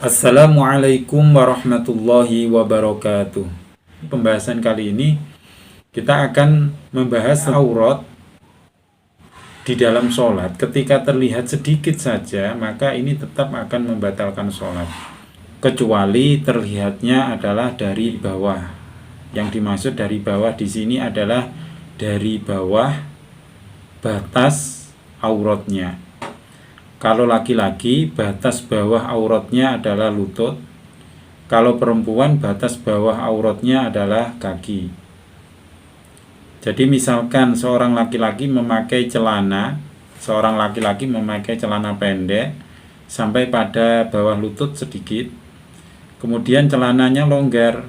Assalamualaikum warahmatullahi wabarakatuh. Pembahasan kali ini kita akan membahas aurat di dalam sholat. Ketika terlihat sedikit saja, maka ini tetap akan membatalkan sholat, kecuali terlihatnya adalah dari bawah. Yang dimaksud dari bawah di sini adalah dari bawah batas auratnya. Kalau laki-laki, batas bawah auratnya adalah lutut. Kalau perempuan, batas bawah auratnya adalah kaki. Jadi misalkan seorang laki-laki memakai celana pendek sampai pada bawah lutut sedikit, kemudian celananya longgar.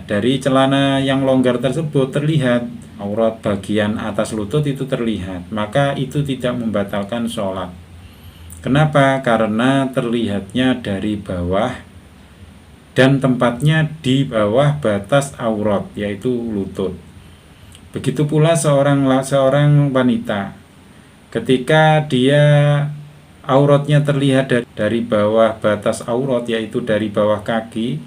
Dari celana yang longgar tersebut terlihat aurat bagian atas lutut itu terlihat, maka itu tidak membatalkan sholat. Kenapa? Karena terlihatnya dari bawah dan tempatnya di bawah batas aurat, yaitu lutut. Begitu pula seorang wanita, ketika dia auratnya terlihat dari bawah batas aurat, yaitu dari bawah kaki.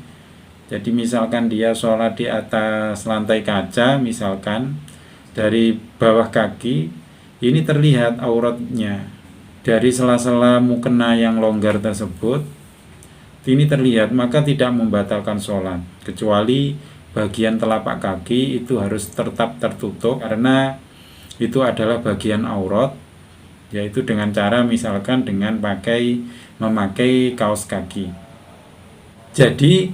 Jadi misalkan dia sholat di atas lantai kaca, misalkan dari bawah kaki, ini terlihat auratnya. Dari sela-sela mukena yang longgar tersebut ini terlihat, maka tidak membatalkan sholat, kecuali bagian telapak kaki itu harus tetap tertutup, karena itu adalah bagian aurat, yaitu dengan cara misalkan dengan memakai kaos kaki. Jadi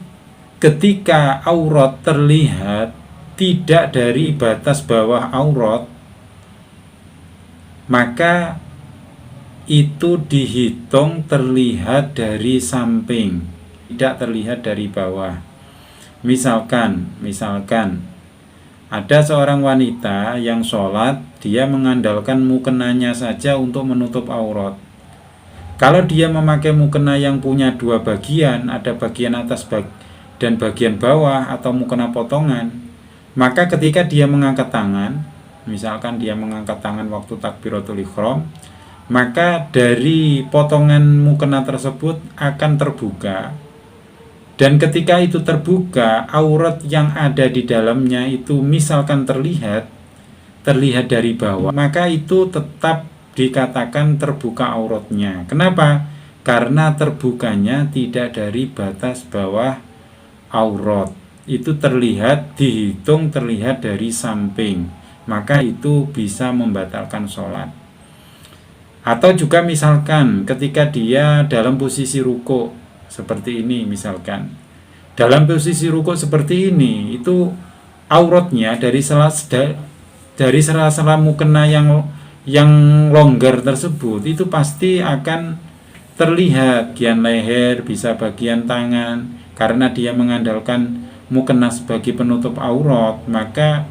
ketika aurat terlihat tidak dari batas bawah aurat, maka itu dihitung terlihat dari samping, tidak terlihat dari bawah. Misalkan ada seorang wanita yang sholat, dia mengandalkan mukenanya saja untuk menutup aurat. Kalau dia memakai mukena yang punya dua bagian, ada bagian atas dan bagian bawah atau mukena potongan, maka ketika dia mengangkat tangan, misalkan dia mengangkat tangan waktu takbiratul ihram, maka dari potongan mukena tersebut akan terbuka, dan ketika itu terbuka, aurat yang ada di dalamnya itu misalkan terlihat dari bawah, maka itu tetap dikatakan terbuka auratnya. Kenapa? Karena terbukanya tidak dari batas bawah aurat, itu dihitung terlihat dari samping, maka itu bisa membatalkan sholat. Atau juga misalkan ketika dia dalam posisi ruku seperti ini, misalkan dalam posisi ruku seperti ini, itu auratnya dari sela-sela mukena yang longgar tersebut itu pasti akan terlihat bagian leher, bisa bagian tangan, karena dia mengandalkan mukena sebagai penutup aurat, maka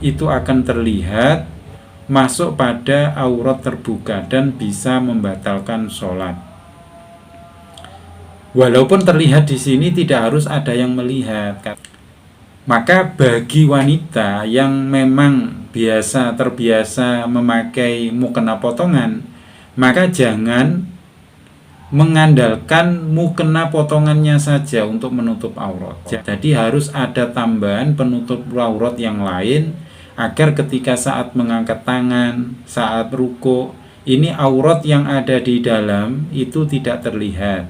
itu akan terlihat masuk pada aurat terbuka dan bisa membatalkan sholat. Walaupun terlihat di sini tidak harus ada yang melihat. Maka bagi wanita yang memang terbiasa memakai mukena potongan, maka jangan mengandalkan mukena potongannya saja untuk menutup aurat. Jadi harus ada tambahan penutup aurat yang lain, agar ketika saat mengangkat tangan, saat ruku, ini aurat yang ada di dalam itu tidak terlihat.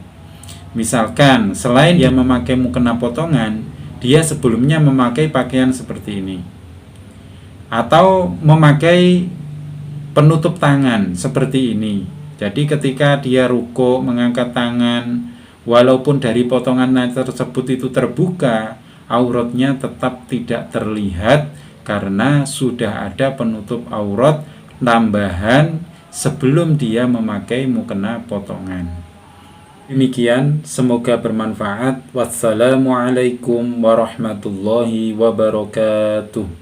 Misalkan selain dia memakai mukena potongan, dia sebelumnya memakai pakaian seperti ini, atau memakai penutup tangan seperti ini. Jadi ketika dia ruku mengangkat tangan, walaupun dari potongan tersebut itu terbuka, auratnya tetap tidak terlihat, karena sudah ada penutup aurat tambahan sebelum dia memakai mukena potongan. Demikian, semoga bermanfaat. Wassalamualaikum warahmatullahi wabarakatuh.